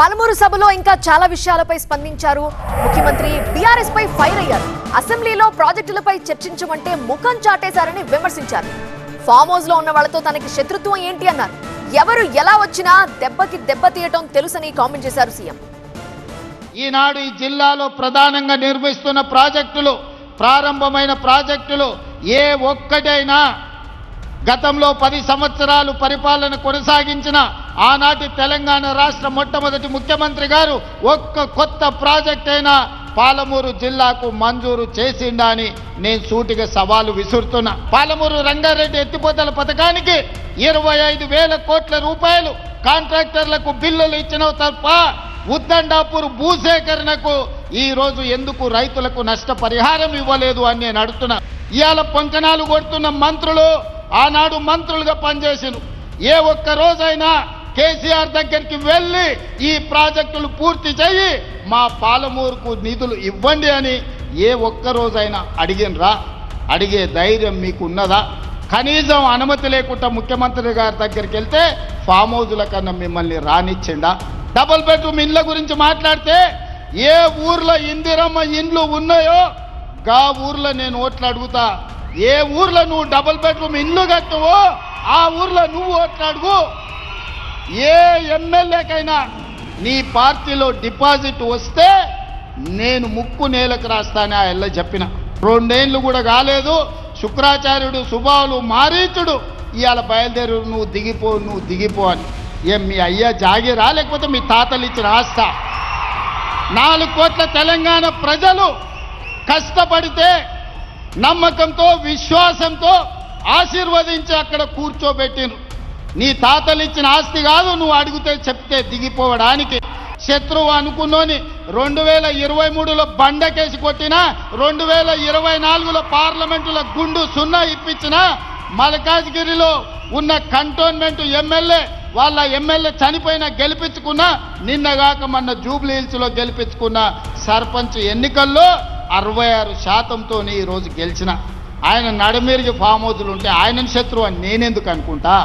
పాలమూరు సభలో ఇంకా చాలా విషయాలపై స్పందించారు ముఖ్యమంత్రి. బీఆర్ఎస్ పై ఫైర్ అయ్యారు. అసెంబ్లీలో ప్రాజెక్టులపై చర్చించమంటే ముఖం చాటేశారని విమర్శించారు. ఫామ్ హౌస్ లో ఉన్న వాళ్ళతో తనకి శత్రుత్వం ఏంటి అన్నారు. ఎవరు ఎలా వచ్చినా దెబ్బకి దెబ్బ తీయటం తెలుసని కామెంట్ చేశారు సీఎం. ఈనాడు ఈ జిల్లాలో ప్రధానంగా నిర్మిస్తున్న ప్రాజెక్టులు, ప్రారంభమైన ప్రాజెక్టులు ఏ ఒక్కటైనా గతంలో 10 సంవత్సరాలు పరిపాలన కొనసాగించిన ఆనాటి తెలంగాణ రాష్ట్ర మొట్టమొదటి ముఖ్యమంత్రి గారు ఒక్క కొత్త ప్రాజెక్ట్ అయినా పాలమూరు జిల్లాకు మంజూరు చేసిండా అని నేను సూటిగా సవాలు విసురుతున్నా. పాలమూరు రంగారెడ్డి ఎత్తిపోతల పథకానికి 25,000 కోట్ల రూపాయలు కాంట్రాక్టర్లకు బిల్లులు ఇచ్చిన తప్ప ఉద్దండాపూర్ భూసేకరణకు ఈ రోజు ఎందుకు రైతులకు నష్టపరిహారం ఇవ్వలేదు అని నేను అడుగుతున్నా. ఇవాళ పొంకనాలు కొడుతున్న మంత్రులు ఆనాడు మంత్రులుగా పనిచేసిన ఏ ఒక్క రోజైనా కేసీఆర్ దగ్గరికి వెళ్ళి ఈ ప్రాజెక్టులు పూర్తి చేయి, మా పాలమూరుకు నిధులు ఇవ్వండి అని ఏ ఒక్క రోజైనా అడిగినరా? అడిగే ధైర్యం మీకు ఉన్నదా? కనీసం అనుమతి లేకుండా ముఖ్యమంత్రి గారి దగ్గరికి వెళ్తే ఫామ్ హౌజుల కన్నా మిమ్మల్ని రానిచ్చిండా? డబుల్ బెడ్రూమ్ ఇండ్ల గురించి మాట్లాడితే ఏ ఊర్లో ఇందిరమ్మ ఇండ్లు ఉన్నాయో గా ఊర్లో నేను ఓట్లు అడుగుతా. ఏ ఊర్లో నువ్వు డబుల్ బెడ్రూమ్ ఇండ్లు కట్టువో ఆ ఊర్లో నువ్వు ఓట్లు అడుగు. ఏ ఎమ్మెల్యేకైనా నీ పార్టీలో డిపాజిట్ వస్తే నేను ముక్కు నేలకు రాస్తానే ఆ ఎల్ల చెప్పిన. 2 ఏళ్ళు కూడా కాలేదు. శుక్రాచార్యుడు సుబావులు మారీచుడు ఇవాళ బయలుదేరు నువ్వు దిగిపో అని. ఏం మీ అయ్యా జాగిరా లేకపోతే మీ తాతలు ఇచ్చిన ఆస్తా? 4 కోట్ల తెలంగాణ ప్రజలు కష్టపడితే నమ్మకంతో విశ్వాసంతో ఆశీర్వదించి అక్కడ కూర్చోబెట్టిను. నీ తాతలు ఇచ్చిన ఆస్తి కాదు నువ్వు అడిగితే చెప్తే దిగిపోవడానికి. శత్రువు అనుకున్నోని 2023లో బండకేసి కొట్టినా, 2024లో పార్లమెంటులో గుండు సున్నా ఇప్పించిన, మల్కాజ్గిరిలో ఉన్న కంటోన్మెంట్ ఎమ్మెల్యే వాళ్ళ ఎమ్మెల్యే చనిపోయినా గెలిపించుకున్నా, నిన్నగాక మొన్న జూబ్లీ హిల్స్లో గెలిపించుకున్న సర్పంచ్ ఎన్నికల్లో 66%తో ఈరోజు గెలిచిన ఆయన నడమిరిగి ఫామ్ హౌజులు ఉంటే ఆయనను శత్రువు అని నేనెందుకు అనుకుంటా?